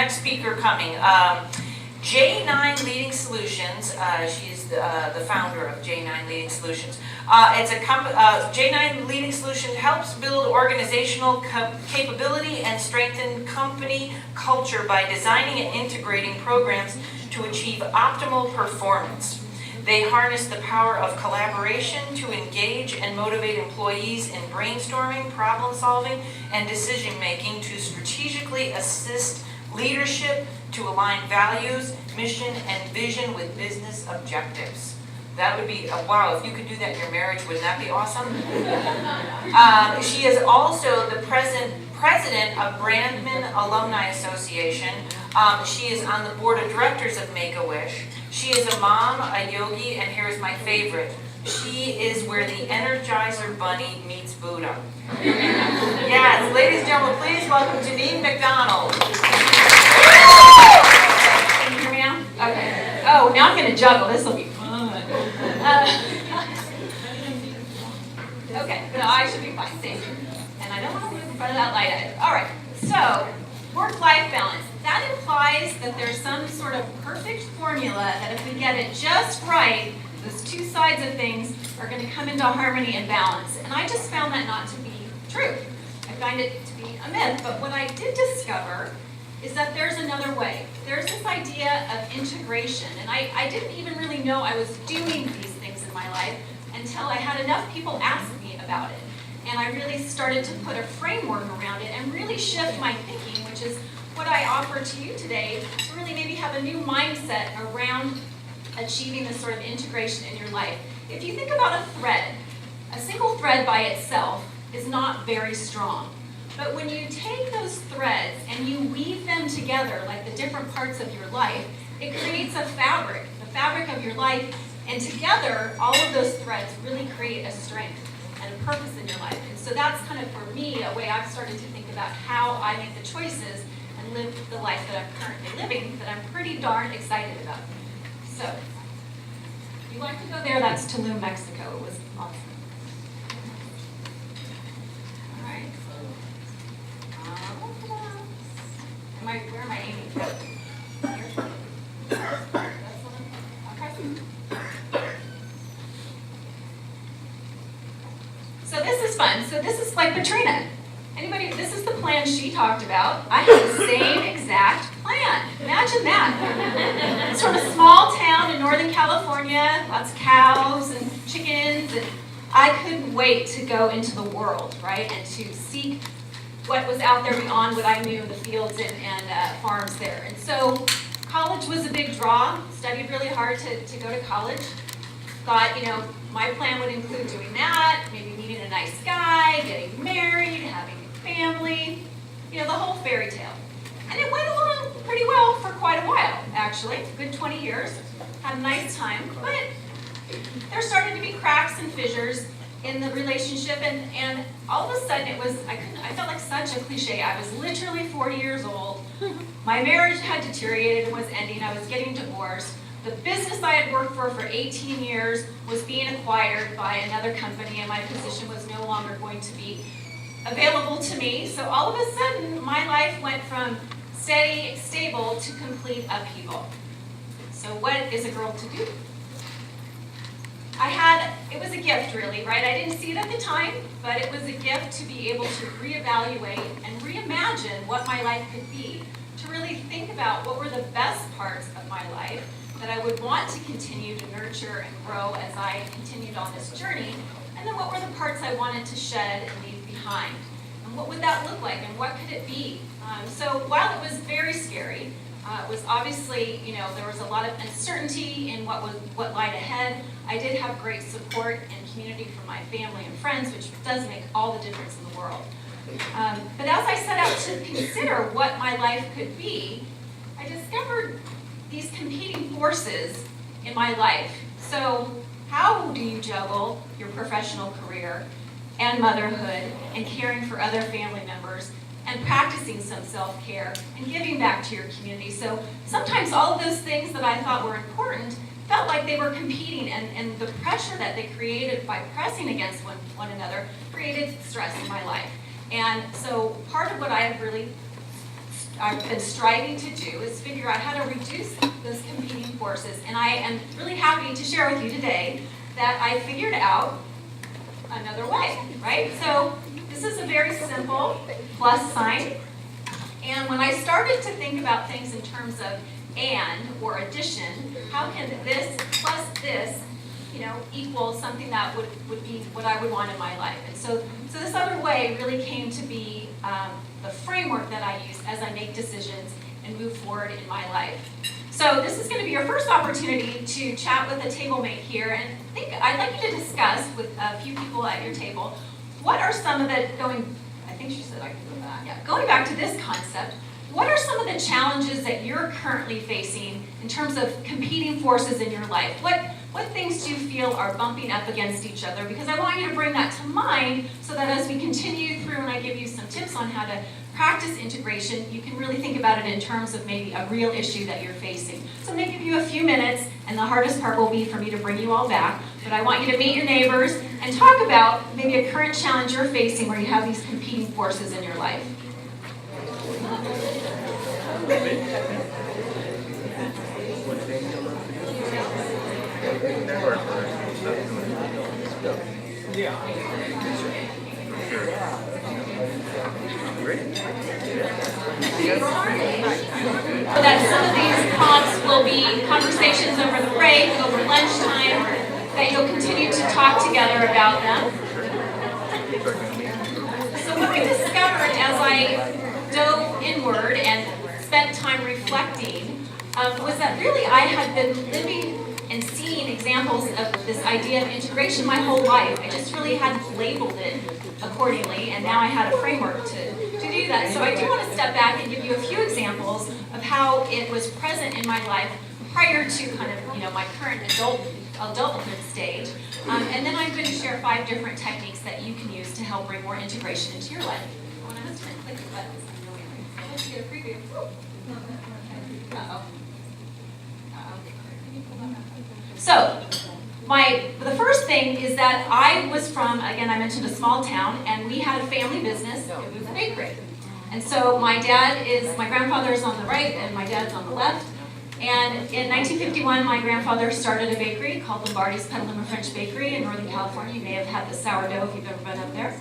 next speaker coming. J9 Leading Solutions, she's the founder of J9 Leading Solutions. J9 Leading Solutions helps build organizational capability and strengthen company culture by designing and integrating programs to achieve optimal performance. They harness the power of collaboration to engage and motivate employees in brainstorming, problem solving, and decision making to strategically assist leadership to align values, mission, and vision with business objectives. That would be, wow, if you could do that in your marriage, wouldn't that be awesome? She is also the president of Brandman Alumni Association. She is on the board of directors of Make-A-Wish. She is a mom, a yogi, and here's my favorite. She is where the Energizer Bunny meets Buddha. Yes, ladies and gentlemen, please welcome Janine McDonald. Can you hear me now? Okay. Oh, now I'm going to juggle. This will be fun. Okay, no, I should be fine. Thank you. And I don't want to move in front of that light either. All right, so work-life balance. That implies that there's some sort of perfect formula that if we get it just right, those two sides of things are going to come into harmony and balance. And I just found that not to be true. I find it to be a myth. But what I did discover is that there's another way. There's this idea of integration. And I didn't even really know I was doing these things in my life until I had enough people ask me about it. And I really started to put a framework around it and really shift my thinking, which is what I offer to you today, to really maybe have a new mindset around achieving this sort of integration in your life. If you think about a thread, a single thread by itself is not very strong. But when you take those threads and you weave them together, like the different parts of your life, it creates a fabric, the fabric of your life, and together, all of those threads really create a strength and a purpose in your life. And so that's kind of, for me, a way I've started to think about how I make the choices and live the life that I'm currently living, that I'm pretty darn excited about. So, if you'd like to go there, that's Tulum, Mexico. It was awesome. All right. Where am I aiming? Here? Okay. So this is fun. So this is like Katrina. Anybody, this is the plan she talked about. I have the same exact plan. Imagine that. It's from a small town in Northern California, lots of cows and chickens, and I couldn't wait to go into the world, right, and to seek what was out there beyond what I knew, the fields and farms there. And so college was a big draw. Studied really hard to go to college. Thought, my plan would include doing that, maybe meeting a nice guy, getting married, having a family, the whole fairy tale. And it went along pretty well for quite a while, actually, a good 20 years. Had a nice time, but there started to be cracks and fissures in the relationship, and all of a sudden I felt like such a cliche. I was literally 40 years old. My marriage had deteriorated and was ending. I was getting divorced. The business I had worked for 18 years was being acquired by another company, and my position was no longer going to be available to me. So all of a sudden, my life went from steady, stable to complete upheaval. So what is a girl to do? It was a gift really, right? I didn't see it at the time, but it was a gift to be able to reevaluate and reimagine what my life could be, to really think about what were the best parts of my life that I would want to continue to nurture and grow as I continued on this journey, and then what were the parts I wanted to shed and leave behind, and what would that look like, and what could it be? So while it was very scary, it was obviously, there was a lot of uncertainty in what lied ahead. I did have great support and community from my family and friends, which does make all the difference in the world. But as I set out to consider what my life could be, I discovered these competing forces in my life. So how do you juggle your professional career and motherhood and caring for other family members and practicing some self-care and giving back to your community? So sometimes all of those things that I thought were important felt like they were competing, and the pressure that they created by pressing against one another created stress in my life. And so part of what I have really I've been striving to do is figure out how to reduce those competing forces. And I am really happy to share with you today that I figured out another way, right? So this is a very simple plus sign. And when I started to think about things in terms of and or addition, how can this plus this, equal something that would be what I would want in my life? And so this other way really came to be the framework that I use as I make decisions and move forward in my life. So this is going to be your first opportunity to chat with a table mate here, and I'd like you to discuss with a few people at your table, what are some of the, I think she said I can go back. Yeah, going back to this concept, what are some of the challenges that you're currently facing in terms of competing forces in your life? What things do you feel are bumping up against each other? Because I want you to bring that to mind so that as we continue through and I give you some tips on how to practice integration, you can really think about it in terms of maybe a real issue that you're facing. So I'm going to give you a few minutes, and the hardest part will be for me to bring you all back. But I want you to meet your neighbors and talk about maybe a current challenge you're facing where you have these competing forces in your life. So that some of these prompts will be conversations over the break, over lunchtime, that you'll continue to talk together about them. So what I discovered as I dove inward and spent time reflecting was that really I had been living and seeing examples of this idea of integration my whole life. I just really hadn't labeled it accordingly, and now I had a framework to do that. So I do want to step back and give you a few examples of how it was present in my life prior to kind of, my current adulthood stage. And then I'm going to share 5 different techniques that you can use to help bring more integration into your life. When I must click the buttons, let's get a preview. Uh-oh. So, the first thing is that I was from, again, I mentioned a small town, and we had a family business. It was a bakery. And so my grandfather is on the right, and my dad's on the left. And in 1951, my grandfather started a bakery called Lombardi's Petaluma French Bakery in Northern California. You may have had the sourdough if you've ever been up there.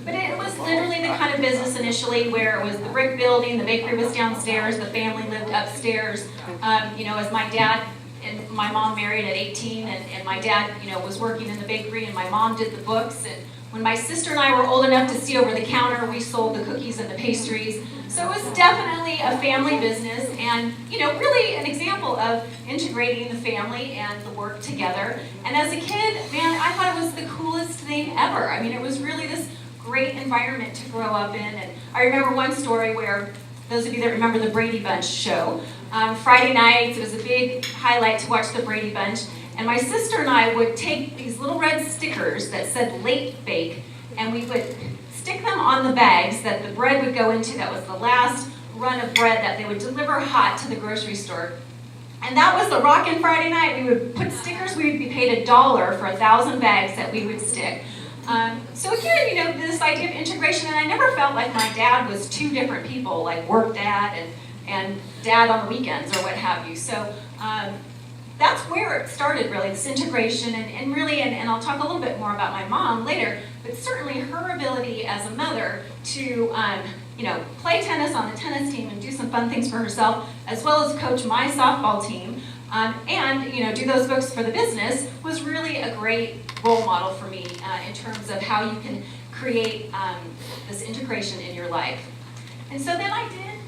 But it was literally the kind of business initially where it was the brick building, the bakery was downstairs, the family lived upstairs. As my dad and my mom married at 18, and my dad, was working in the bakery, and my mom did the books. And when my sister and I were old enough to see over the counter, we sold the cookies and the pastries. So it was definitely a family business, and really an example of integrating the family and the work together. And as a kid, man, I thought it was the coolest thing ever. I mean, it was really this great environment to grow up in. And I remember one story where, those of you that remember the Brady Bunch show, Friday nights, it was a big highlight to watch the Brady Bunch. And my sister and I would take these little red stickers that said late bake, and we would stick them on the bags that the bread would go into. That was the last run of bread that they would deliver hot to the grocery store. And that was the rockin' Friday night. We would put stickers, we would be paid $1 for 1,000 bags that we would stick. So again, this idea of integration, and I never felt like my dad was 2 different people, like work dad and dad on the weekends or what have you. So that's where it started, really, this integration, and really, and I'll talk a little bit more about my mom later, but certainly her ability as a mother to, play tennis on the tennis team and do some fun things for herself, as well as coach my softball team, and, do those books for the business, was really a great role model for me in terms of how you can create this integration in your life. And so then I did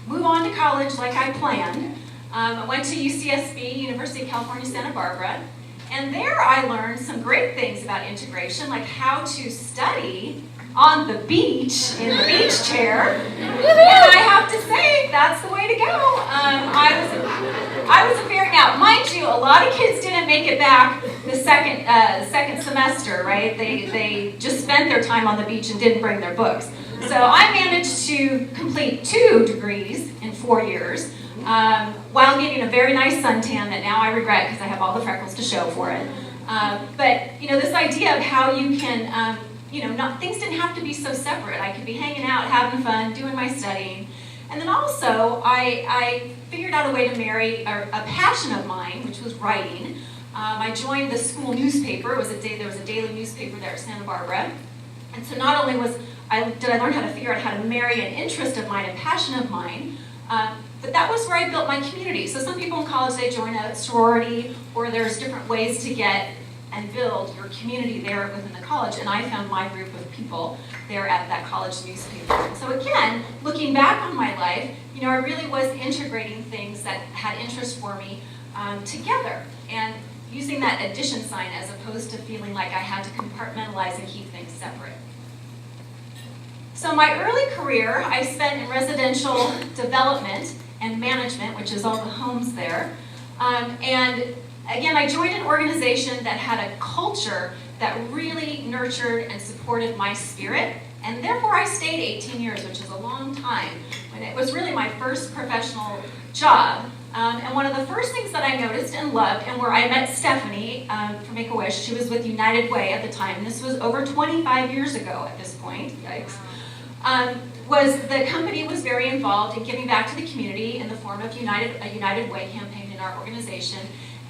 move on to college like I planned. I went to UCSB, University of California, Santa Barbara, and there I learned some great things about integration, like how to study on the beach in the beach chair. And I have to say, that's the way to go. I was a very, now mind you, a lot of kids didn't make it back the second semester, right? They just spent their time on the beach and didn't bring their books. So I managed to complete 2 degrees in 4 years, while getting a very nice suntan that now I regret because I have all the freckles to show for it. But this idea of how you can things didn't have to be so separate. I could be hanging out, having fun, doing my studying. And then also, I figured out a way to marry a passion of mine, which was writing. I joined the school newspaper. There was a daily newspaper there at Santa Barbara. And so not only did I learn how to figure out how to marry an interest of mine, a passion of mine, but that was where I built my community. So some people in college, they join a sorority, or there's different ways to get and build your community there within the college. And I found my group of people there at that college newspaper. So again, looking back on my life, I really was integrating things that had interest for me together, and using that addition sign as opposed to feeling like I had to compartmentalize and keep things separate. So my early career, I spent in residential development and management, which is all the homes there. And again, I joined an organization that had a culture that really nurtured and supported my spirit. And therefore, I stayed 18 years, which is a long time. And it was really my first professional job. And one of the first things that I noticed and loved, and where I met Stephanie from Make-A-Wish, she was with United Way at the time. This was over 25 years ago at this point, yikes. Was the company was very involved in giving back to the community in the form of a United Way campaign in our organization.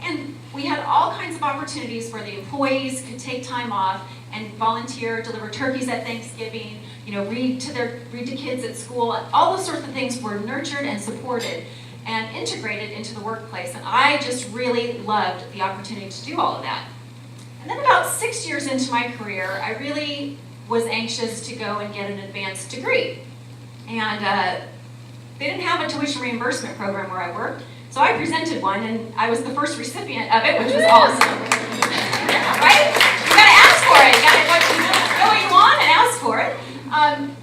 And we had all kinds of opportunities where the employees could take time off and volunteer, deliver turkeys at Thanksgiving, read to kids at school. All those sorts of things were nurtured and supported and integrated into the workplace. And I just really loved the opportunity to do all of that. And then about 6 years into my career, I really was anxious to go and get an advanced degree. And they didn't have a tuition reimbursement program where I worked, so I presented one, and I was the first recipient of it, which was awesome. Right? You gotta ask for it. You gotta know what you want and ask for it.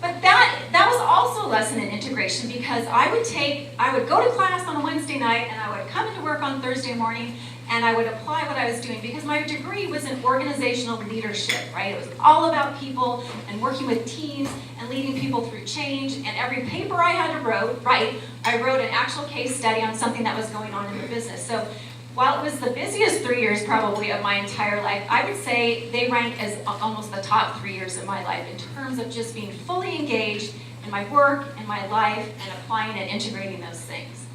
But that was also a lesson in integration, because I would go to class on a Wednesday night, and I would come into work on Thursday morning, and I would apply what I was doing, because my degree was in organizational leadership, right? It was all about people and working with teams and leading people through change. And every paper I had to write, I wrote an actual case study on something that was going on in the business. So while it was the busiest 3 years probably of my entire life, I would say they rank as almost the top 3 years of my life in terms of just being fully engaged in my work and my life and applying and integrating those things.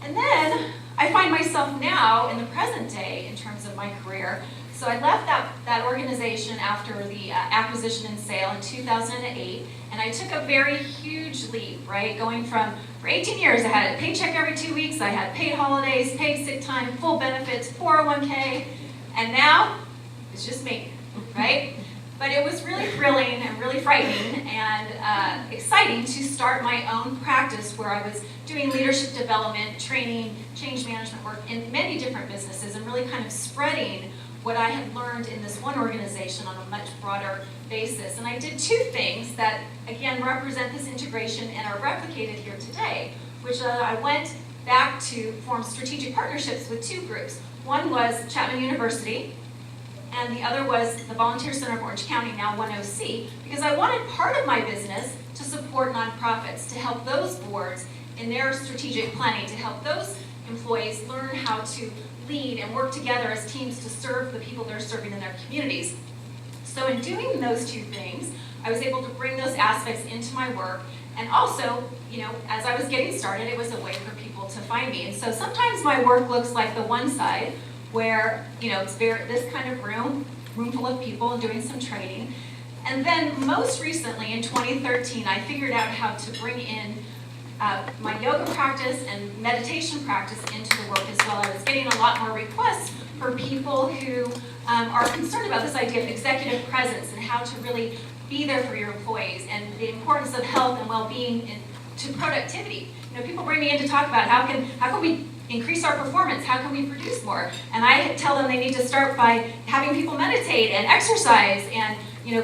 And then I find myself now in the present day in terms of my career. So I left that organization after the acquisition and sale in 2008, and I took a very huge leap, right? Going from, for 18 years, I had a paycheck every 2 weeks, I had paid holidays, paid sick time, full benefits, 401k, and now it's just me, right? But it was really thrilling and really frightening and exciting to start my own practice where I was doing leadership development, training, change management work in many different businesses, and really kind of spreading what I had learned in this one organization on a much broader basis. And I did two things that, again, represent this integration and are replicated here today, which I went back to form strategic partnerships with two groups. One was Chapman University, and the other was the Volunteer Center of Orange County, now 1OC, because I wanted part of my business to support nonprofits, to help those boards in their strategic planning, to help those employees learn how to lead and work together as teams to serve the people they're serving in their communities. So in doing those two things, I was able to bring those aspects into my work, and also, as I was getting started, it was a way for people to find me. And so sometimes my work looks like the one side, where it's this kind of room full of people doing some training. And then most recently in 2013, I figured out how to bring in my yoga practice and meditation practice into the work as well. I was getting a lot more requests for people who are concerned about this idea of executive presence and how to really be there for your employees, and the importance of health and well-being to productivity. People bring me in to talk about how can we increase our performance, how can we produce more? And I tell them they need to start by having people meditate and exercise and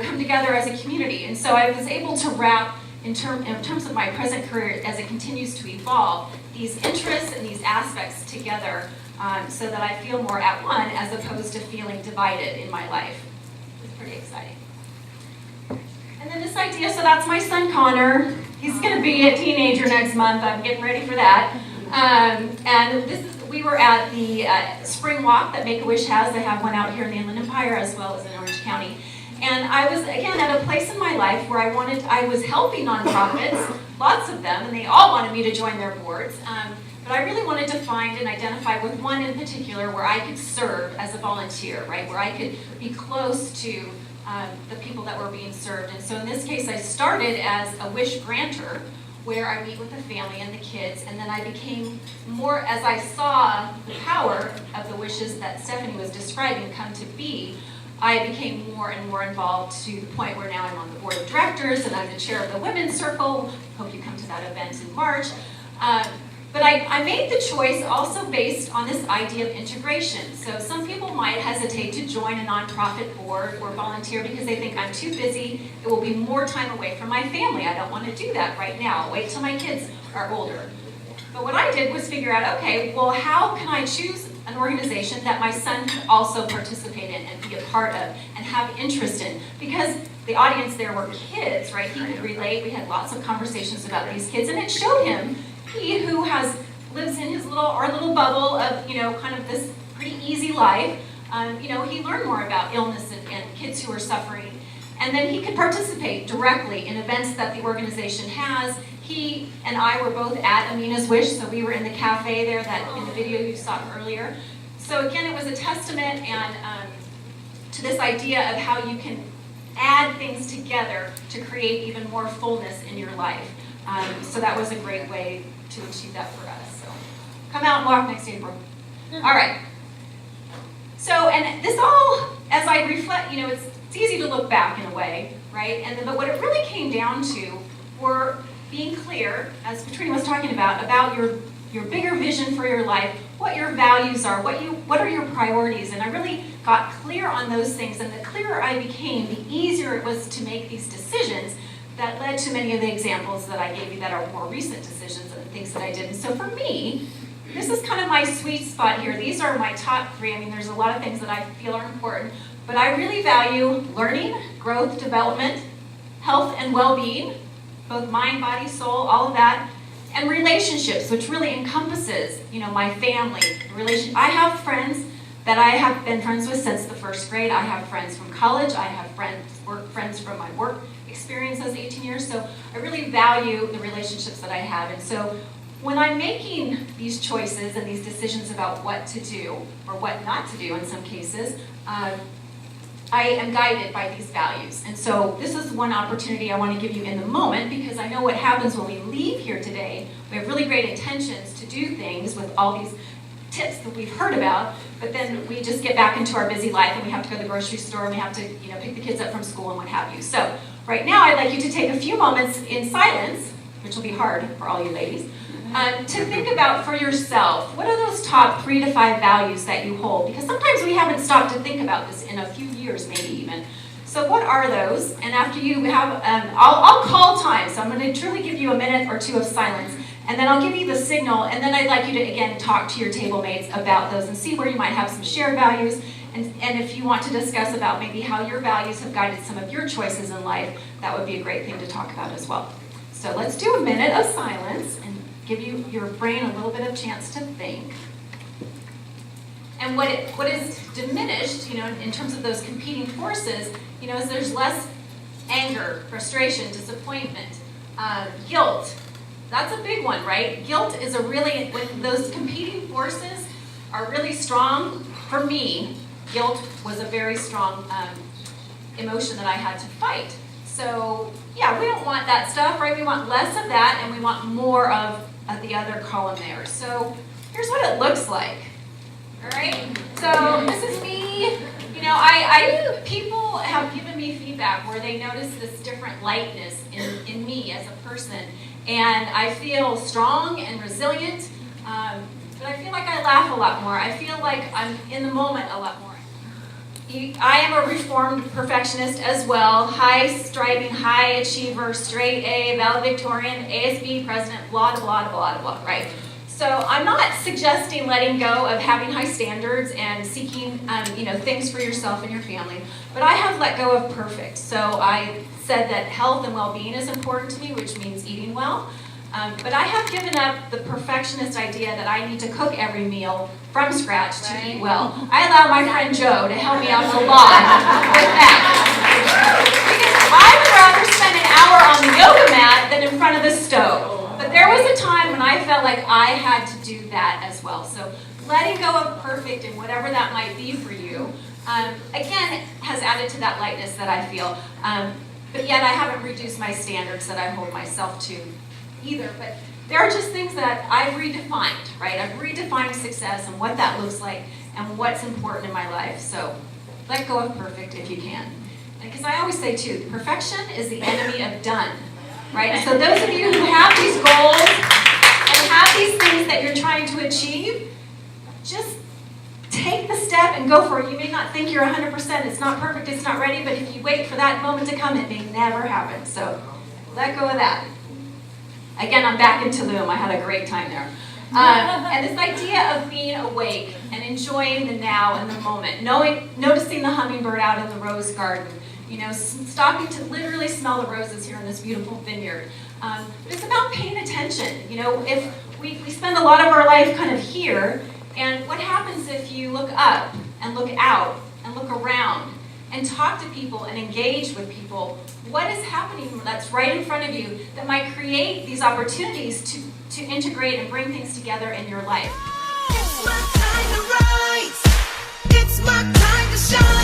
come together as a community. And so I was able to wrap, in terms of my present career as it continues to evolve, these interests and these aspects together so that I feel more at one as opposed to feeling divided in my life. It's pretty exciting. And then this idea, so that's my son Connor. He's going to be a teenager next month. I'm getting ready for that. And we were at the spring walk that Make-A-Wish has. They have one out here in the Inland Empire as well as in Orange County. And I was, again, at a place in my life where I was helping nonprofits, lots of them, and they all wanted me to join their boards. But I really wanted to find and identify with one in particular where I could serve as a volunteer, right? Where I could be close to the people that were being served. And so in this case, I started as a wish granter, where I meet with the family and the kids, and then I became more, as I saw the power of the wishes that Stephanie was describing come to be, I became more and more involved to the point where now I'm on the board of directors and I'm the chair of the women's circle. Hope you come to that event in March. But I made the choice also based on this idea of integration. So some people might hesitate to join a nonprofit board or volunteer because they think I'm too busy. It will be more time away from my family. I don't want to do that right now. I'll wait till my kids are older. But what I did was figure out, okay, well, how can I choose an organization that my son could also participate in and be a part of and have interest in? Because the audience there were kids, right? He could relate. We had lots of conversations about these kids, and it showed him, he who lives in his our little bubble of, kind of this pretty easy life, he learned more about illness and kids who are suffering. And then he could participate directly in events that the organization has. He and I were both at Amina's Wish, so we were in the cafe there that in the video you saw earlier. So again, it was a testament to this idea of how you can add things together to create even more fullness in your life. So that was a great way to achieve that for us. So come out and walk next April. All right. So, and this all, as I reflect, it's easy to look back in a way, right? But what it really came down to were being clear, as Katrina was talking about your bigger vision for your life, what your values are, what are your priorities, and I really got clear on those things, and the clearer I became, the easier it was to make these decisions that led to many of the examples that I gave you that are more recent decisions and things that I did. And so for me, this is kind of my sweet spot here. These are my top 3. I mean, there's a lot of things that I feel are important, but I really value learning, growth, development, health and well-being, both mind, body, soul, all of that, and relationships, which really encompasses, my family, I have friends that I have been friends with since the 1st grade. I have friends from college. I have friends from my work experience as 18 years. So I really value the relationships that I have. And so when I'm making these choices and these decisions about what to do or what not to do in some cases, I am guided by these values. And so this is one opportunity I want to give you in the moment, because I know what happens when we leave here today. We have really great intentions to do things with all these tips that we've heard about, but then we just get back into our busy life and we have to go to the grocery store and we have to pick the kids up from school and what have you. So right now I'd like you to take a few moments in silence, which will be hard for all you ladies, to think about for yourself, what are those top 3 to 5 values that you hold? Because sometimes we haven't stopped to think about this in a few years, maybe even. So what are those? And after you have, I'll call time, so I'm going to truly give you a minute or 2 of silence, and then I'll give you the signal, and then I'd like you to, again, talk to your table mates about those and see where you might have some shared values, and if you want to discuss about maybe how your values have guided some of your choices in life, that would be a great thing to talk about as well. So let's do a minute of silence and give your brain a little bit of chance to think. And what is diminished, in terms of those competing forces, is there's less anger, frustration, disappointment, guilt. That's a big one, right? Guilt is when those competing forces are really strong. For me, guilt was a very strong emotion that I had to fight. So yeah, we don't want that stuff, right? We want less of that, and we want more of the other column there. So here's what it looks like. All right. So this is me. People have given me feedback where they notice this different lightness in me as a person, and I feel strong and resilient. But I feel like I laugh a lot more. I feel like I'm in the moment a lot more. I am a reformed perfectionist as well, high striving, high achiever, straight A, valedictorian, ASB president, blah, blah, blah, blah, right? So I'm not suggesting letting go of having high standards and seeking, things for yourself and your family, but I have let go of perfect. So I said that health and well-being is important to me, which means eating well. But I have given up the perfectionist idea that I need to cook every meal from scratch to eat well. I allow my friend Joe to help me out a lot with that. Because I would rather spend an hour on the yoga mat than in front of the stove. But there was a time when I felt like I had to do that as well. So letting go of perfect and whatever that might be for you, again, has added to that lightness that I feel. But yet I haven't reduced my standards that I hold myself to either. But there are just things that I've redefined, right? I've redefined success and what that looks like and what's important in my life. So let go of perfect if you can. Because I always say too, perfection is the enemy of done, right? So those of you who have these goals and have these things that you're trying to achieve, just take the step and go for it. You may not think you're 100%, it's not perfect, it's not ready, but if you wait for that moment to come, it may never happen. So let go of that. Again, I'm back in Tulum. I had a great time there. And this idea of being awake and enjoying the now and the moment, noticing the hummingbird out in the rose garden, stopping to literally smell the roses here in this beautiful vineyard. But it's about paying attention. If we spend a lot of our life kind of here, and what happens if you look up and look out and look around and talk to people and engage with people? What is happening that's right in front of you that might create these opportunities to integrate and bring things together in your life? It's my time to rise. It's my time to shine.